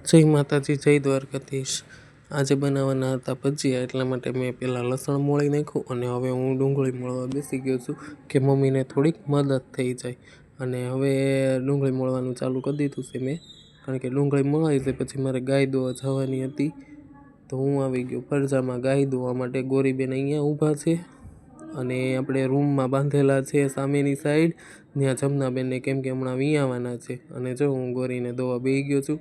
જય માતાજી, જય દ્વારકાધીશ। આજે બનાવવાના હતા ભજીયા, એટલા માટે મેં પહેલાં લસણ મોળી નાખ્યું અને હવે હું ડુંગળી મોળવા બેસી ગયો છું કે મમ્મીને થોડીક મદદ થઈ જાય। અને હવે ડુંગળી મોળવાનું ચાલુ કરી દીધું છે મેં, કારણ કે ડુંગળી મોળાઈ જાય પછી મારે ગાય દોવા જવાની હતી, તો હું આવી ગયો ફરજામાં ગાય દોવા માટે। ગોરીબેન અહીંયા ઊભા છે અને આપણે રૂમમાં બાંધેલા છે સામેની સાઈડ, ત્યાં જમનાબેનને કેમ કે હમણાં વિયાવાના છે। અને જો હું ગોરીને દોવા બેસી ગયો છું।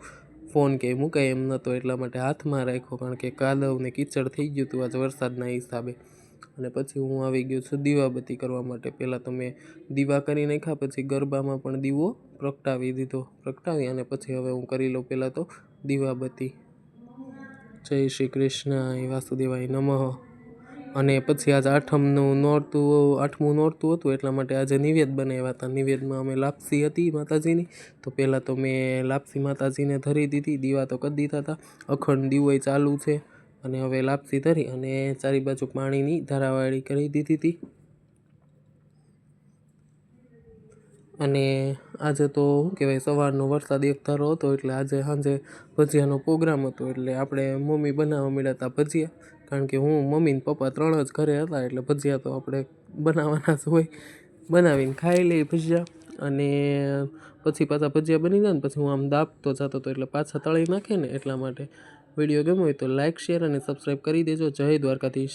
ફોન કે મુકાય એમ નહોતો, એટલા માટે હાથમાં રાખ્યો, કારણ કે કાદવ ને કીચડ થઈ ગયું હતું આજે વરસાદના હિસાબે। અને પછી હું આવી ગયો છું દીવાબત્તી કરવા માટે। પહેલાં તો મેં દીવા કરી નાખ્યા, પછી ગરબામાં પણ દીવો પ્રગટાવી દીધો, પ્રગટાવી અને પછી હવે હું કરી લઉં પહેલાં તો દીવાબત્તી। જય શ્રી કૃષ્ણ વાસુદેવાય નમઃ। અને પછી આજે આઠમનું આઠમું નોરતું હતું, એટલા માટે આજે નિવેદ બનાવ્યા હતા। નિવેદમાં અમે લાપસી હતી માતાજીની, તો પહેલાં તો મેં લાપસી માતાજીને ધરી દીધી, દીવા તો કરી દીધા હતા, અખંડ દીવોય ચાલુ છે। અને હવે લાપસી ધરી અને ચારી બાજુ પાણીની ધારાવાળી કરી દીધી હતી। અને આજે તો શું કહેવાય, સવારનો વરસાદ એક ધારો હતો, એટલે આજે સાંજે ભજીયાનો પ્રોગ્રામ હતો, એટલે આપણે મમ્મી બનાવવા મળ્યા હતા ભજીયા, કારણ કે હું, મમ્મી ને પપ્પા ત્રણ જ ઘરે હતા, એટલે ભજીયા તો આપણે બનાવવાના જ હોય। બનાવીને ખાઈ લઈ ભજીયા, અને પછી પાછા ભજીયા બની જાય ને પછી હું આમ દાબતો જતો હતો, એટલે પાછા તળી નાખે ને, એટલા માટે વિડીયો ગમ્યો હોય તો લાઇક, શેર અને સબસ્ક્રાઈબ કરી દેજો। જય દ્વારકાધીશ।